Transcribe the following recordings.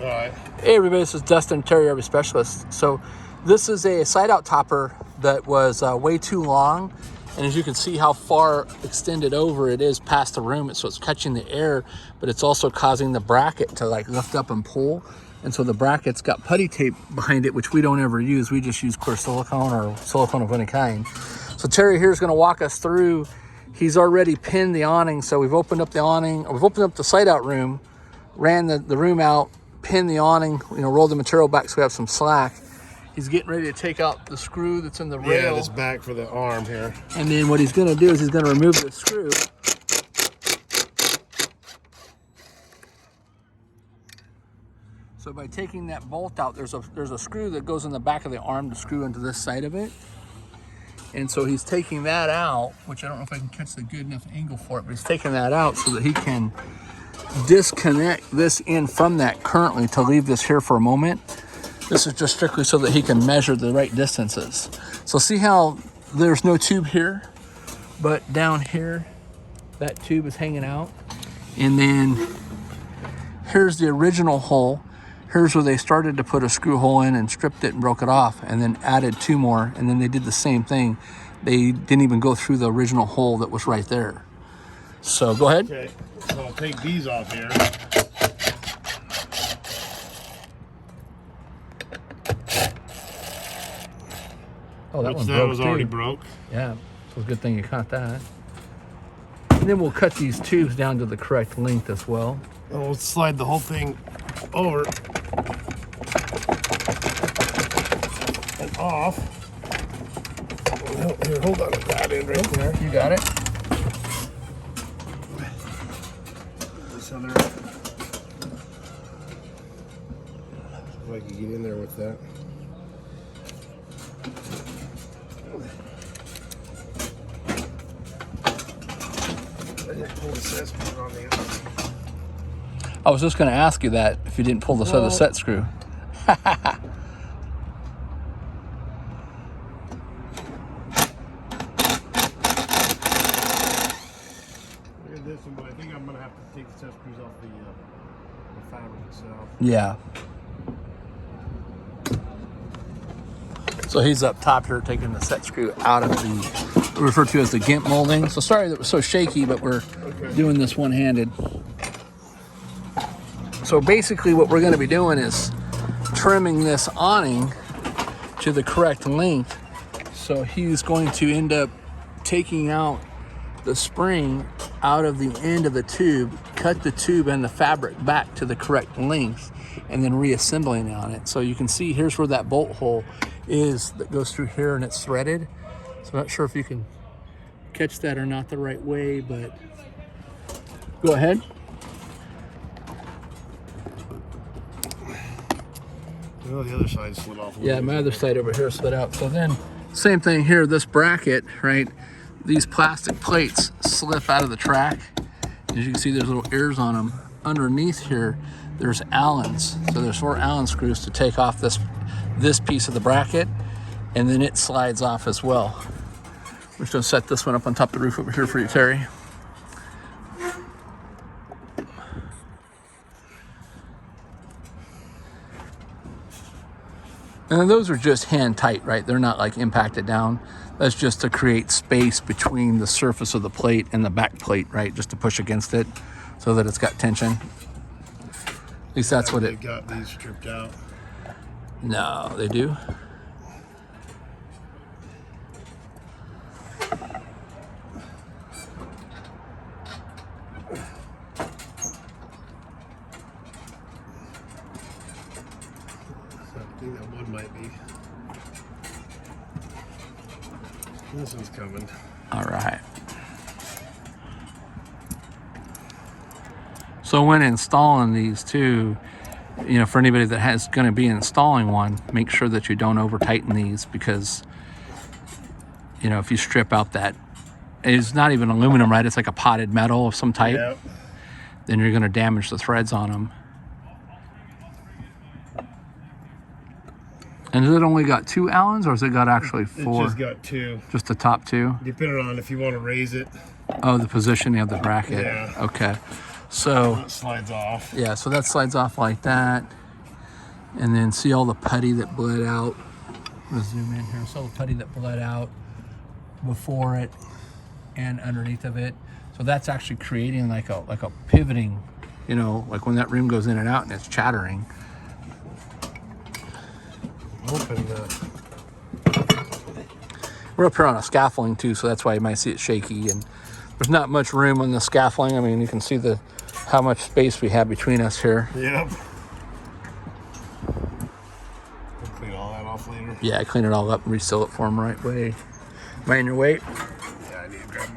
All right. Hey everybody, this is Dustin and Terry, RV Specialist. So this is a side out topper that was way too long. And as you can see how far extended over it is past the room, so it's catching the air, but it's also causing the bracket to like lift up and pull. And so the bracket's got putty tape behind it, which we don't ever use. We just use clear silicone or silicone of any kind. So Terry here is going to walk us through. He's already pinned the awning. So we've opened up the awning, we've opened up the side out room, ran the room out, pin the awning, roll the material back so we have some slack. He's getting ready to take out the screw that's in the rail. Yeah, this back for the arm here. And then what he's going to do is he's going to remove the screw. So by taking that bolt out, there's a screw that goes in the back of the arm to screw into this side of it. And so he's taking that out, which I don't know if I can catch the good enough angle for it, but he's taking that out so that he can disconnect this in from that currently to leave this here for a moment. This is just strictly so that he can measure the right distances. So see how there's no tube here, but down here, that tube is hanging out. And then here's the original hole. Here's where they started to put a screw hole in and stripped it and broke it off and then added two more. And then they did the same thing. They didn't even go through the original hole that was right there. So go ahead. Okay, so I'll take these off here. Oh, that one was already broke. Yeah, so it's a good thing you caught that. And then we'll cut these tubes down to the correct length as well. And we'll slide the whole thing over and off. Here, hold on to that end right there. You got it. This other, if I can get in there with that. I didn't pull the set screw on the other. I was just going to ask you that if you didn't pull this other set screw. Look at this one, but I think I'm going to have to take the set screws off the fabric itself. Yeah. So he's up top here taking the set screw out of the, referred to as the GIMP molding. So sorry that it was so shaky, but we're doing this one-handed. So basically what we're going to be doing is trimming this awning to the correct length. So he's going to end up taking out the spring out of the end of the tube, cut the tube and the fabric back to the correct length, and then reassembling on it. So you can see here's where that bolt hole is that goes through here and it's threaded. So I'm not sure if you can catch that or not the right way, but go ahead. Oh, the other side slid off. Yeah, my other side over here slid out. So then, same thing here, this bracket, right? These plastic plates slip out of the track. As you can see, there's little ears on them. Underneath here, there's Allens. So there's 4 Allen screws to take off this piece of the bracket, and then it slides off as well. We're just gonna set this one up on top of the roof over here for you, Terry. And those are just hand tight, right? They're not like impacted down. That's just to create space between the surface of the plate and the back plate, right? Just to push against it so that it's got tension. At least that's what it... got these stripped out. No, they do. I think that one might be. This one's coming. All right. So when installing these too, for anybody that has going to be installing one, make sure that you don't over tighten these, because if you strip out that, it's not even aluminum, right? It's like a potted metal of some type. Yep. Then you're going to damage the threads on them. And has it only got 2 Allens, or has it got actually 4? It's just got 2. Just the top 2? Depending on if you want to raise it. Oh, the positioning of the bracket. Yeah. Okay. So it slides off. Yeah, so that slides off like that. And then see all the putty that bled out. Let's zoom in here. See all the putty that bled out before it and underneath of it. So that's actually creating like a pivoting, you know, like when that room goes in and out and it's chattering. We're up here on a scaffolding too, so that's why you might see it shaky. And there's not much room on the scaffolding. I mean, you can see how much space we have between us here. Yep. We'll clean all that off later. Yeah, clean it all up and reseal it for them right way. Am I in your way? Yeah, I need to grab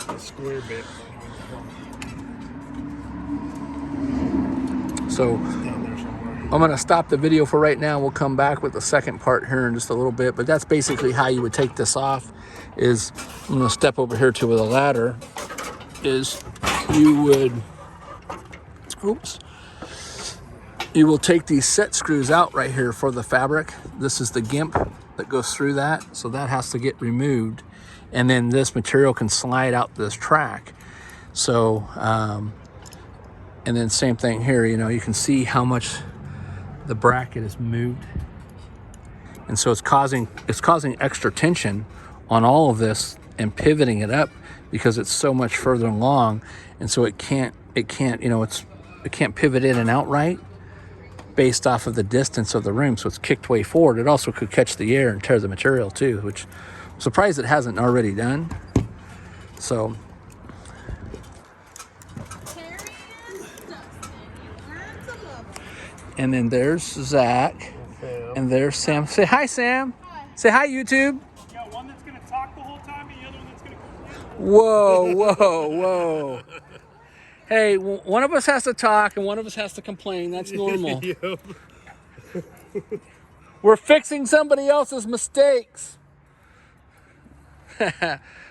my square bit. So Down there somewhere. I'm going to stop the video for right now. We'll come back with the second part here in just a little bit. But that's basically how you would take this off. Is I'm going to step over here to with a ladder. Is you would, you will take these set screws out right here for the fabric. This is the gimp that goes through that. So that has to get removed. And then this material can slide out this track. So, and then same thing here, you know, you can see how much the bracket is moved. And so it's causing extra tension on all of this and pivoting it up because it's so much further along. And so it can't, you know, it can't pivot in and out right based off of the distance of the room. So it's kicked way forward. It also could catch the air and tear the material too, which I'm surprised it hasn't already done. So and then there's Zach, and there's Sam. Say hi, Sam. Hi. Say hi, YouTube. Yeah, one that's gonna talk the whole time, and the other one that's gonna complain. Whoa, whoa, whoa. Hey, one of us has to talk and one of us has to complain. That's normal. Yep. We're fixing somebody else's mistakes.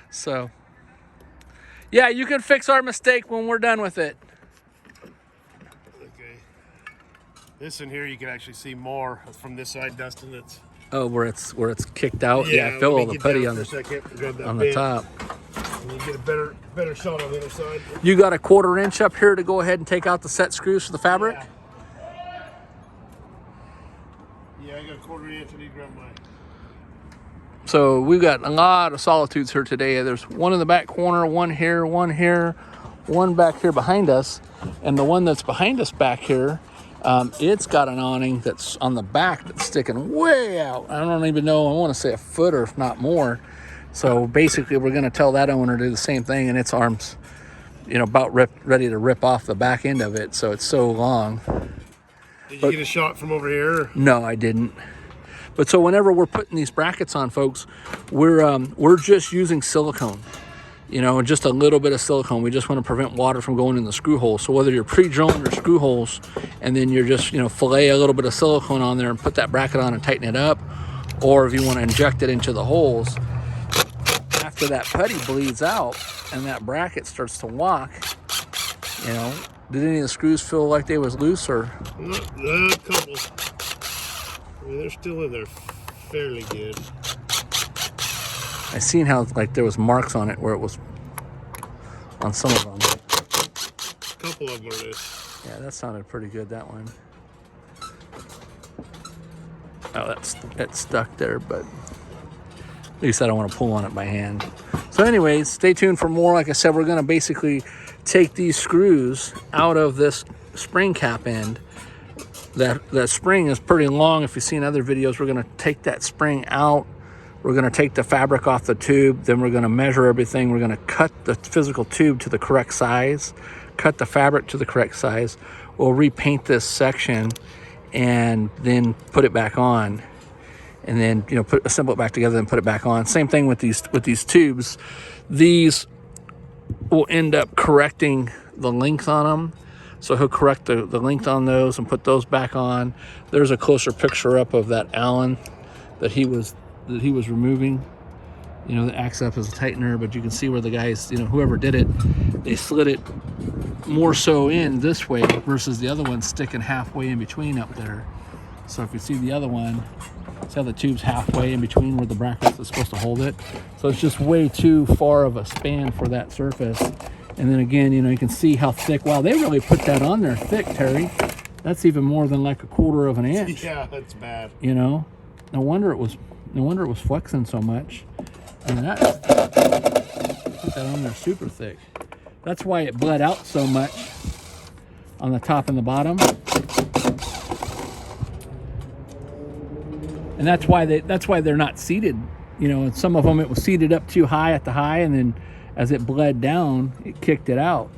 So, yeah, you can fix our mistake when we're done with it. This in here, you can actually see more from this side, Dustin. That's where it's kicked out. Yeah, I feel all the putty on the top. And you get a better shot on the other side. You got a 1/4 inch up here to go ahead and take out the set screws for the fabric. Yeah, I got a 1/4 inch. I need to grab mine. So we've got a lot of solitudes here today. There's one in the back corner, one here, one back here behind us, and the one that's behind us back here. It's got an awning that's on the back that's sticking way out. I don't even know, I want to say a foot or if not more. So basically we're going to tell that owner to do the same thing, and its arms, you know, about ready to rip off the back end of it. So it's so long. Did you get a shot from over here? No, I didn't. But so whenever we're putting these brackets on, folks, we're just using silicone. You know, just a little bit of silicone. We just want to prevent water from going in the screw holes. So whether you're pre-drilling your screw holes and then you're just, you know, fillet a little bit of silicone on there and put that bracket on and tighten it up, or if you want to inject it into the holes, after that putty bleeds out and that bracket starts to walk, you know, did any of the screws feel like they was loose or? A couple. I mean, they're still in there fairly good. I seen how like there was marks on it where it was on some of them. A couple of them are this. Yeah, that sounded pretty good, that one. Oh, that's stuck there, but at least I don't want to pull on it by hand. So anyways, stay tuned for more. Like I said, we're going to basically take these screws out of this spring cap end. That spring is pretty long. If you've seen other videos, we're going to take that spring out. We're going to take the fabric off the tube. Then we're going to measure everything. We're going to cut the physical tube to the correct size, cut the fabric to the correct size. We'll repaint this section and then put it back on. And then, you know, assemble it back together and put it back on. Same thing with these tubes. These will end up correcting the length on them. So he'll correct the length on those and put those back on. There's a closer picture up of that Allen that he was removing. You know, that acts up as a tightener, but you can see where the guys, you know, whoever did it, they slid it more so in this way versus the other one sticking halfway in between up there. So if you see the other one, see how the tube's halfway in between where the bracket is supposed to hold it. So it's just way too far of a span for that surface. And then again, you know, you can see how thick. Wow, they really put that on there thick, Terry. That's even more than like 1/4 of an inch. Yeah, that's bad. You know, no wonder it was flexing so much. I mean, put that on there super thick. That's why it bled out so much on the top and the bottom. And that's why they're not seated. You know, and some of them it was seated up too high at the high, and then as it bled down, it kicked it out.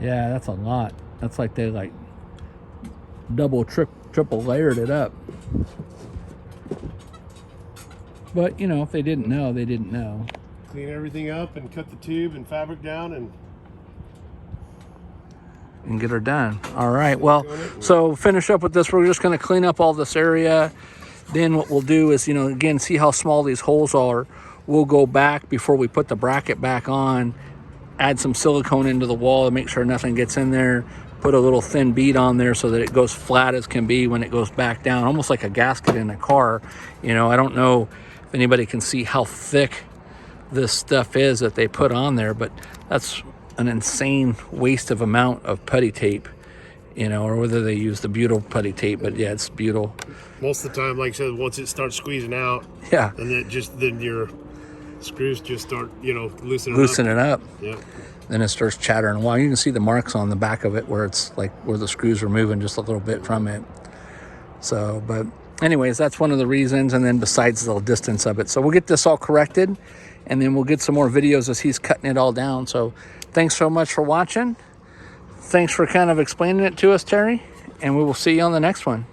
Yeah, that's a lot. That's like they like double, triple layered it up. But, you know, if they didn't know, they didn't know. Clean everything up and cut the tube and fabric down and get her done. All right, well, so finish up with this. We're just going to clean up all this area. Then what we'll do is, you know, again, see how small these holes are. We'll go back before we put the bracket back on, add some silicone into the wall to make sure nothing gets in there, put a little thin bead on there so that it goes flat as can be when it goes back down, almost like a gasket in a car. You know, I don't know if anybody can see how thick this stuff is that they put on there, but that's an insane waste of amount of putty tape, you know, or whether they use the butyl putty tape, but yeah, it's butyl. Most of the time, like I said, once it starts squeezing out, yeah, and then your screws just start, you know, loosening up. Yep. Then it starts chattering. Well, you can see the marks on the back of it where it's like where the screws are moving just a little bit from it. So, but anyways, that's one of the reasons. And then besides the distance of it. So we'll get this all corrected, and then we'll get some more videos as he's cutting it all down. So thanks so much for watching. Thanks for kind of explaining it to us, Terry. And we will see you on the next one.